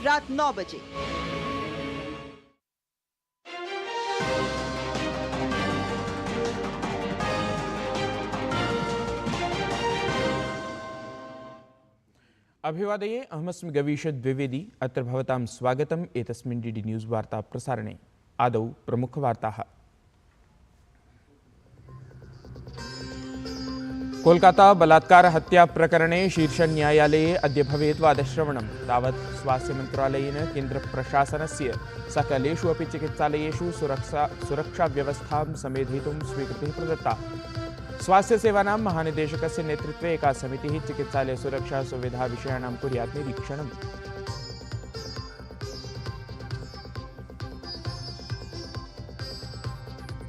रात 9 बजे। अभिवादये, अहमस्मि गवीश द्विवेदी। अत्र भवतां स्वागतम् एतस्मिन् डीडी न्यूज़ वार्ता प्रसारणे। आदौ प्रमुखवार्ताः। कोलकाता बलात्कार हत्या प्रकरणे शीर्षन्यायालये अद्य भवेत् वादश्रवणं। तावत् स्वास्थ्यमन्त्रालयेन केन्द्रप्रशासनस्य सकलेषु अपि चिकित्सालयेषु सुरक्षाव्यवस्थां समेधयितुं स्वीकृतिः प्रदत्ता। स्वास्थ्यसेवानां महानिदेशकस्य नेतृत्वे एका समितिः चिकित्सालयसुरक्षा सुविधाविषयाणां कुर्यात् निरीक्षणम्।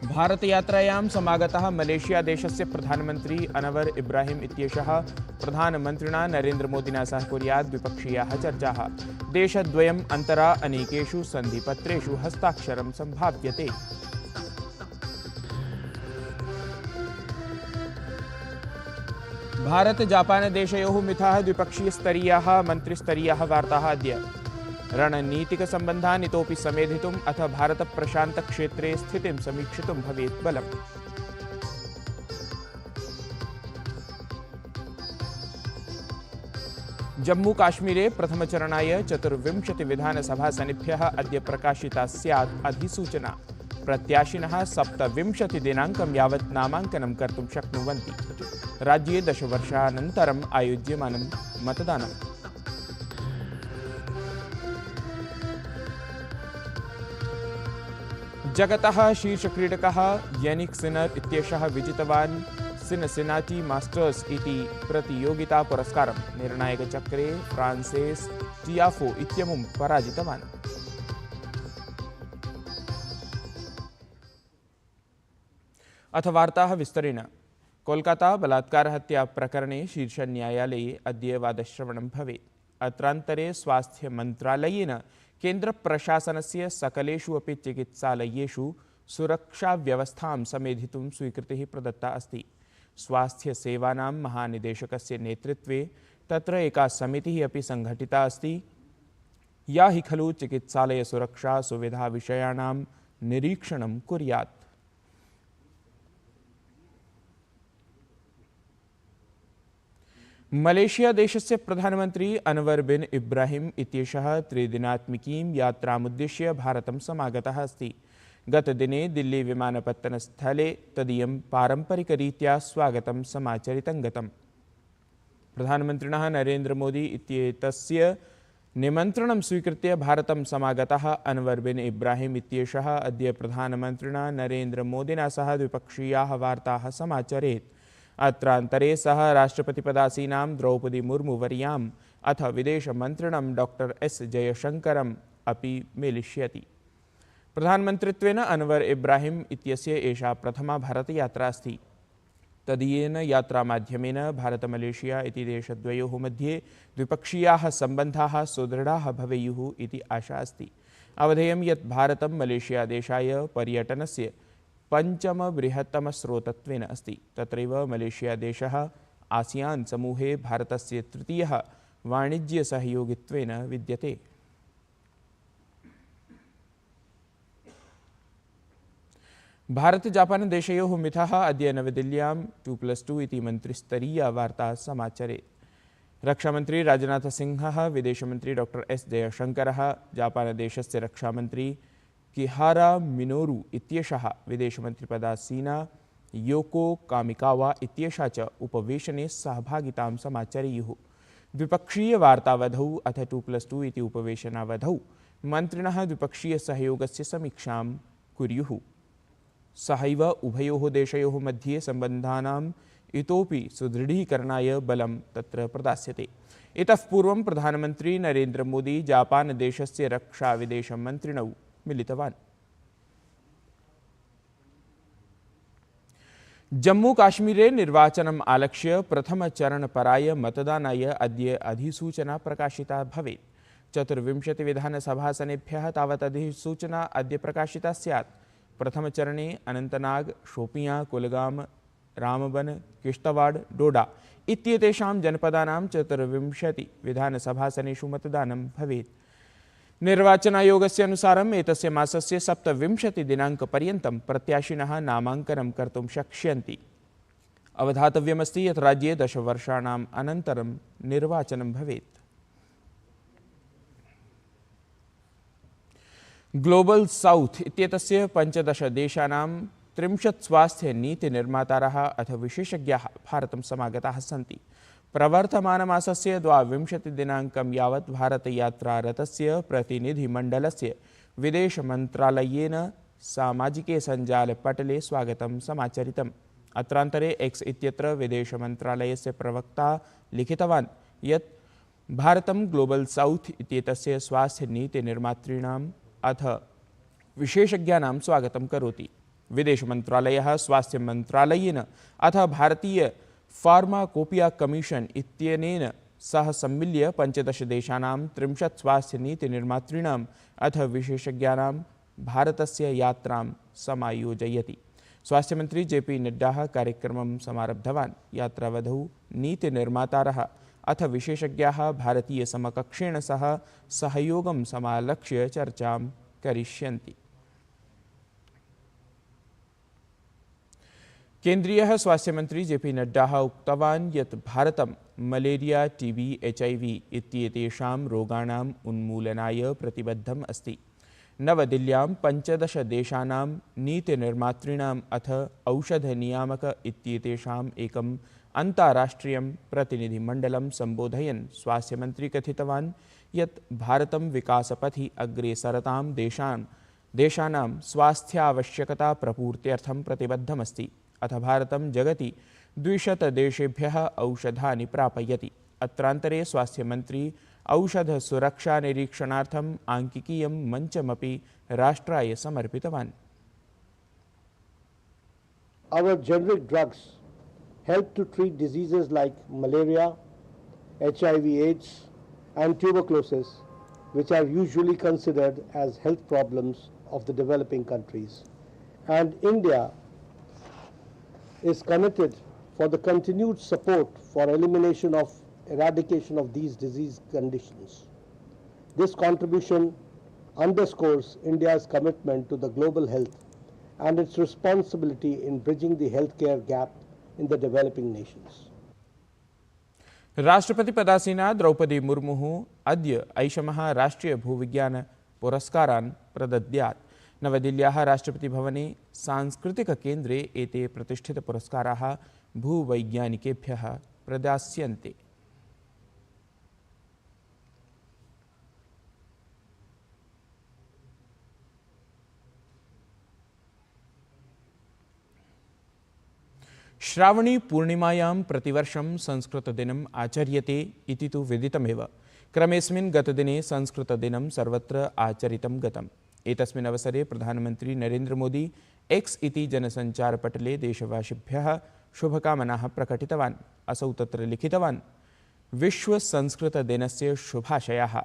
भारतयात्रायां समागतः मलेशियादेशस्य प्रधानमन्त्री अनवर इब्राहिम इत्येषः प्रधानमन्त्रिणा नरेन्द्रमोदिना सह कुर्यात् द्विपक्षीयाः चर्चाः। देशद्वयम् अन्तरा अनेकेषु सन्धिपत्रेषु हस्ताक्षरं सम्भाव्यते। भारत जापान देशयोः मिथः द्विपक्षीयस्तरीयाः मन्त्रिस्तरीयाः वार्ताः अद्य। रणनीतिकसम्बन्धान् इतोपि समेधितुम् अथ भारतप्रशान्तक्षेत्रे स्थितिं समीक्षितुं भवेत् बलम्। जम्मूकाश्मीरे प्रथमचरणाय 24 विधानसभासनेभ्यः अद्य प्रकाशिता स्यात् अधिसूचना। प्रत्याशिनः 27 दिनाङ्कं यावत् नामाङ्कनं कर्तुं शक्नुवन्ति। राज्ये 10 वर्षानन्तरम् आयोज्यमानं मतदानम्। जगतः शीर्षक्रीडकः यानिक सिनर इत्येषः विजितवान् सिनसिनाटी मास्टर्स इति प्रतियोगितापुरस्कारं। निर्णायकचक्रे फ्रांसेस् टियाफो इत्यमुं पराजितवान्। अथ वार्ताः विस्तरेण। कोलकाता बलात्कार हत्या प्रकरणे शीर्षन्यायालये अद्य वादश्रवणं भवेत्। अत्रान्तरे स्वास्थ्यमन्त्रालयेन केन्द्रप्रशासनस्य सकलेषु अपि चिकित्सालयेषु सुरक्षाव्यवस्थां समेधितुं स्वीकृतिः प्रदत्ता अस्ति। स्वास्थ्यसेवानां महानिदेशकस्य नेतृत्वे तत्र एका समितिः अपि संघटिता अस्ति, या हि खलु चिकित्सालयसुरक्षा सुविधाविषयाणां निरीक्षणं कुर्यात्। मलेशिया देशस्य प्रधानमन्त्री अनवर बिन इब्राहिम इत्येषः त्रिदिनात्मिकीं यात्रामुद्दिश्य भारतं समागतः अस्ति। गतदिने दिल्ली विमानपत्तनस्थले तदीयं पारम्परिकरीत्या स्वागतं समाचरितं गतम्। प्रधानमन्त्रिणः नरेन्द्रमोदी इत्येतस्य निमन्त्रणं स्वीकृत्य भारतं समागतः अनवर बिन इब्राहिम इत्येषः अद्य प्रधानमन्त्रिणा नरेन्द्रमोदिना सह द्विपक्षीयाः वार्ताः समाचरेत्। अत्रान्तरे सः राष्ट्रपतिपदासीनां द्रौपदी मुर्मुवर्याम् अथ विदेशमन्त्रिणं डॉक्टर एस जयशंकरम् अपि मेलिष्यति। प्रधानमन्त्रित्वेन अनवर इब्राहिम इत्यस्य एषा प्रथमा भारतयात्रा अस्ति। तदीयेन यात्रामाध्यमेन भारत-मलेशिया इति देशद्वयोः मध्ये द्विपक्षीयाः सम्बन्धाः सुदृढाः भवेयुः इति आशा अस्ति। अवधेयं यत् भारतं मलेशियादेशाय पर्यटनस्य पञ्चमबृहत्तमस्रोतत्वेन अस्ति। तत्रैव मलेशियादेशः आसियान् समूहे भारतस्य तृतीयः वाणिज्यसहयोगित्वेन विद्यते। भारत-जापान देशयोः मिथः अद्य नवदिल्ल्यां 2+2 इति मन्त्रिस्तरीया वार्ता समाचरेत्। रक्षामन्त्री राजनाथसिंहः, विदेशमन्त्री डॉक्टर एस जयशंकरः, जापानदेशस्य रक्षामन्त्री किहारा मिनोरु इत्येषः, विदेशमन्त्रिपदासीना योको कामिकावा इत्येषा च उपवेशने सहभागितां समाचरेयुः। द्विपक्षीयवार्तावधौ अथ 2+2 इति उपवेशनावधौ मन्त्रिणः द्विपक्षीयसहयोगस्य समीक्षां कुर्युः। सहैव उभयोः देशयोः मध्ये सम्बन्धानाम् इतोपि सुदृढीकरणाय बलं तत्र प्रदास्यते। इतः पूर्वं प्रधानमन्त्री नरेन्द्रमोदी जापानदेशस्य रक्षाविदेशमन्त्रिणौ मिलितवान्। जम्मूकाश्मीरे निर्वाचनम् आलक्ष्य प्रथमचरणपराय मतदानाय अद्य अधिसूचना प्रकाशिता भवेत्। 24 विधानसभासनेभ्यः तावत् अधिसूचना अद्य प्रकाशिता स्यात्। प्रथमचरणे अनन्तनाग, शोपियां, कुलगाम, रामबन, किश्तवाड़, डोडा इत्येतेषां जनपदानां 24 विधानसभासनेषु मतदानं भवेत्। निर्वाचनायोगस्य अनुसारम् एतस्य मासस्य 27 दिनाङ्कपर्यन्तं प्रत्याशिनः नामाङ्कनं कर्तुं शक्ष्यन्ति। अवधातव्यमस्ति यत् राज्ये 10 वर्षाणाम् अनन्तरं निर्वाचनं भवेत्। ग्लोबल साउथ इत्येतस्य 15 देशानां 30 स्वास्थ्यनीतिनिर्मातारः अथ विशेषज्ञाः भारतं समागताः सन्ति। प्रवर्तमानमासस्य 22 दिनाङ्कं यावत् भारतयात्रारतस्य प्रतिनिधिमण्डलस्य विदेशमन्त्रालयेन सामाजिके सञ्जालपटले स्वागतं समाचरितम्। अत्रान्तरे एक्स इत्यत्र विदेशमन्त्रालयस्य प्रवक्ता लिखितवान् यत् भारतं ग्लोबल साउथ इत्येतस्य स्वास्थ्यनीतिनिर्मातॄणाम् अथ विशेषज्ञानां स्वागतं करोति। विदेशमन्त्रालयः स्वास्थ्यमन्त्रालयेन अथ भारतीय फार्माकोपिया कमीशन इत्यनेन सह सम्मिल्य 15 देशानां 30 स्वास्थ्यनीतिनिर्मातॄणाम् अथ विशेषज्ञानां भारतस्य यात्रां समायोजयति। स्वास्थ्यमन्त्री जेपी नड्डा कार्यक्रमं समारब्धवान्। यात्रावधौ नीतिनिर्मातारः अथ विशेषज्ञाः भारतीयसमकक्षेण सह सहयोगं समालक्ष्य चर्चां करिष्यन्ति। केन्द्रीयः स्वास्थ्यमन्त्री जेपी नड्डा उक्तवान् यत् भारतं मलेरिया, टीबी, HIV इत्येतेषां रोगाणाम् उन्मूलनाय प्रतिबद्धम् अस्ति। नवदिल्ल्यां 15 देशानां नीतिनिर्मातॄणाम् अथ औषधनियामक इत्येतेषाम् एकम् अन्ताराष्ट्रियं प्रतिनिधिमण्डलं सम्बोधयन् स्वास्थ्यमन्त्री कथितवान् यत् भारतं विकासपथि अग्रेसरतां देशानां स्वास्थ्यावश्यकता प्रपूर्त्यर्थं प्रतिबद्धमस्ति। अथ भारतं जगति 200 देशेभ्यः औषधानि प्रापयति। अत्रान्तरे स्वास्थ्यमन्त्री औषधसुरक्षानिरीक्षणार्थम् आङ्किकीयं मञ्चमपि राष्ट्राय समर्पितवान्। Our generic drugs help to treat diseases like malaria, HIV/AIDS and tuberculosis, which are usually considered as health problems of the developing countries. And India is committed for the continued support for eradication of these disease conditions. This contribution underscores India's commitment to the global health and its responsibility in bridging the healthcare gap in the developing nations. राष्ट्रपति पदासीना द्रौपदी मुर्मुः अद्य ऐषमः राष्ट्रीय भूविज्ञान पुरस्कारान् प्रदद्यात्। नवदिल्ल्याः राष्ट्रपतिभवने सांस्कृतिककेन्द्रे एते प्रतिष्ठितपुरस्काराः भूवैज्ञानिकेभ्यः प्रदास्यन्ते। श्रावणी पूर्णिमायां प्रतिवर्षं संस्कृतदिनम् आचर्यते इति तु विदितमेव। क्रमेऽस्मिन् गतदिने संस्कृतदिनं सर्वत्र आचरितं गतम्। एतस्मिन् अवसरे प्रधानमन्त्री नरेन्द्र मोदी एक्स इति जनसञ्चारपटले देशवासिभ्यः शुभकामनाः प्रकटितवान्। असौ तत्र लिखितवान् विश्वसंस्कृतदिनस्य शुभाशयाः।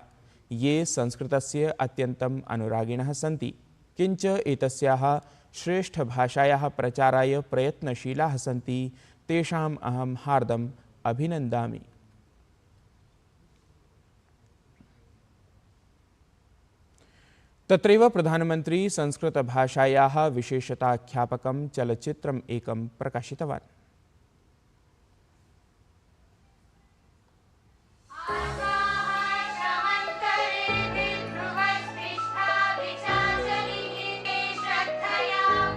ये संस्कृतस्य अत्यन्तम् अनुरागिणः सन्ति किञ्च एतस्याः श्रेष्ठभाषायाः प्रचाराय प्रयत्नशीलाः सन्ति तेषाम् अहं हार्दम् अभिनन्दामि। तत्रैव प्रधानमन्त्री संस्कृतभाषायाः विशेषताख्यापकं चलच्चित्रम् एकं प्रकाशितवान्।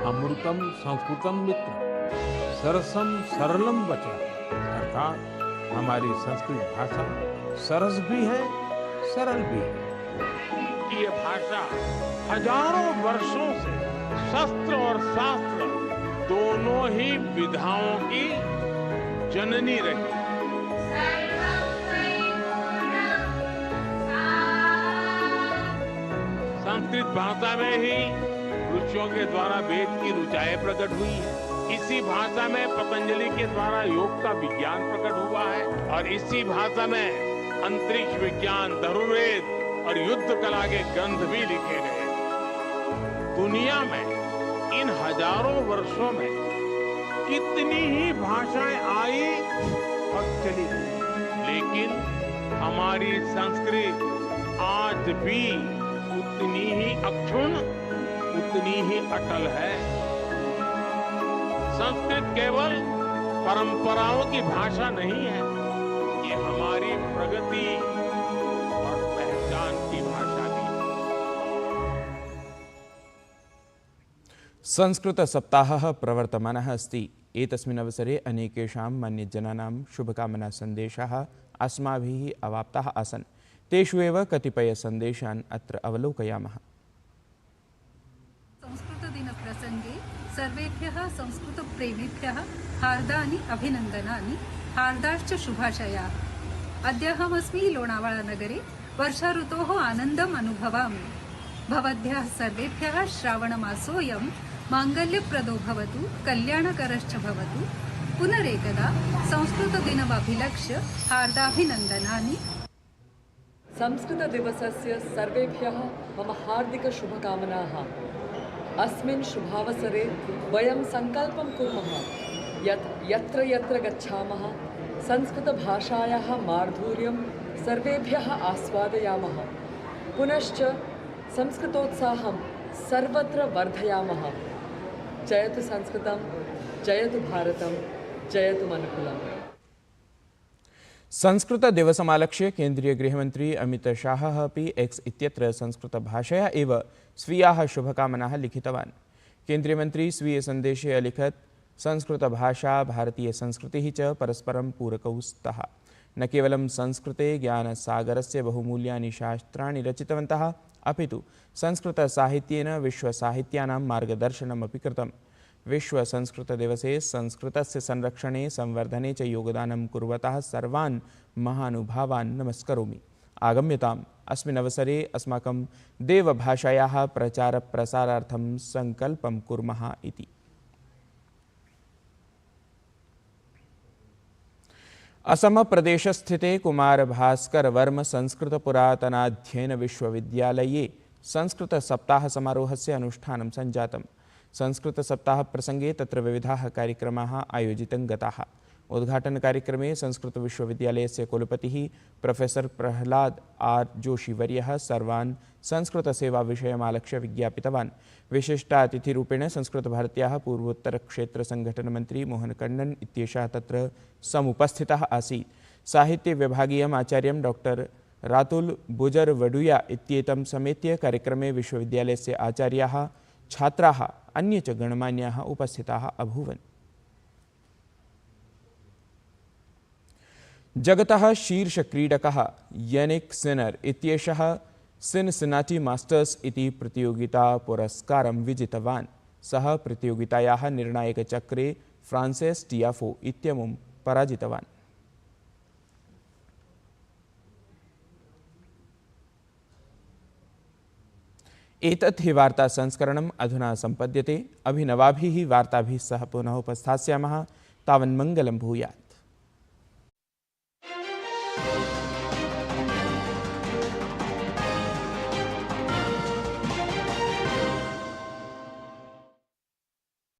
अमृतम संस्कृतम मित्र सरसम सरलम वचन, अर्थात हमारी संस्कृत भाषा सरस भी है सरल भी है। ये भाषा हजारों वर्षों से शस्त्र और शास्त्र दोनों ही विधाओं की जननी रही। संस्कृत भाषा में ही ऋषियों के द्वारा वेद की ऋचाएं प्रकट हुई है। इसी भाषा में पतंजलि के द्वारा योग का विज्ञान प्रकट हुआ है और इसी भाषा में अंतरिक्ष विज्ञान, धनुर्वेद और युद्ध कला के ग्रंथ भी लिखे गए। दुनिया में इन हजारों वर्षों में कितनी ही भाषाएं आई और चली गई, लेकिन हमारी संस्कृत आज भी जितनी ही अक्षुण्ण उतनी ही अटल है। संस्कृत केवल परंपराओं की भाषा नहीं है, ये हमारी प्रगति और पहचान की भाषा भी है। संस्कृत सप्ताहः प्रवर्तमानः अस्ति। एतस्मिन् अवसरे अनेकेषां मान्यजनानां शुभकामना सन्देशाः अस्माभिः अवाप्ताः आसन्। तेषु एव कतिपय सन्देशान् अत्र अवलोकयामः। संस्कृतदिन प्रसंगे सर्वेभ्यः संस्कृतप्रेमिभ्यः हार्दानि अभिनन्दनानि, हार्दाश्च शुभाशयाः। अद्याहमस्मि लोणावळानगरे वर्षा ऋतोः आनन्दम् अनुभवामि। भवद्भ्यः सर्वेभ्यः श्रावणमासोऽयं माङ्गल्यप्रदो भवतु, कल्याणकरश्च भवतु। पुनरेकदा संस्कृतदिनमभिलक्ष्य हार्दाभिनन्दनानि। संस्कृतदिवसस्य सर्वेभ्यः मम हार्दिकशुभकामनाः। अस्मिन् शुभावसरे वयं सङ्कल्पं कुर्मः यत् यत्र यत्र गच्छामः संस्कृतभाषायाः माधुर्यं सर्वेभ्यः आस्वादयामः। पुनश्च संस्कृतोत्साहं सर्वत्र वर्धयामः। जयतु संस्कृतं, जयतु भारतं, जयतु मनुकुलम्। संस्कृत दिवसमालक्ष्य केन्द्रीय गृहमन्त्री अमित शाहः अपि एक्स इत्यत्र संस्कृतभाषया एव स्वीयाः शुभकामनाः लिखितवान्। केन्द्रीयमन्त्री स्वीय सन्देशे अलिखत्, संस्कृतभाषा भारतीयसंस्कृतिः च परस्परं पूरकौ स्तः। न केवलं संस्कृते ज्ञानसागरस्य बहुमूल्यानि शास्त्राणि रचितवन्तः, अपितु संस्कृतसाहित्येन विश्वसाहित्यानां मार्गदर्शनमपि कृतम्। विश्वसंस्कृतदिवसे संस्कृतस्य संरक्षणे संवर्धने च योगदानं कुर्वतः सर्वान् महानुभावान् नमस्करोमि। आगम्यताम् अस्मिन् अवसरे अस्माकं देवभाषायाः प्रचारप्रसारार्थं सङ्कल्पं कुर्मः इति। असमप्रदेशस्थिते कुमारभास्करवर्म संस्कृतपुरातनाध्ययन विश्वविद्यालये संस्कृतसप्ताहसमारोहस्य अनुष्ठानं सञ्जातम्। संस्कृतसप्ताहप्रसङ्गे तत्र विविधाः कार्यक्रमाः आयोजितं गताः। उद्घाटनकार्यक्रमे संस्कृतविश्वविद्यालयस्य कुलपतिः प्रोफेसर् प्रह्लाद आर् जोशीवर्यः सर्वान् संस्कृतसेवाविषयमालक्ष्य विज्ञापितवान्। विशिष्टातिथिरूपेण संस्कृतभारत्याः पूर्वोत्तरक्षेत्रसङ्घटनमन्त्री मोहन कण्णन् इत्येषः तत्र समुपस्थितः आसीत्। साहित्यविभागीयम् आचार्यं डॉक्टर रातुल बुजरवडुया इत्येतं समेत्य कार्यक्रमे विश्वविद्यालयस्य आचार्याः, छात्राः, अन्ये च गणमान्याः उपस्थिताः अभूवन्। जगतः शीर्षक्रीडकः यानिक सिनर इत्येषः सिनसिनाटी मास्टर्स् इति प्रतियोगितापुरस्कारं विजितवान्। सः प्रतियोगितायाः निर्णायकचक्रे फ्रान्सेस् टियाफो इत्यमुं पराजितवान्। एतत् हि वार्तासंस्करणम् अधुना सम्पद्यते। अभिनवाभिः वार्ताभिः सह पुनः उपस्थास्यामः। तावन्मङ्गलं भूयात्।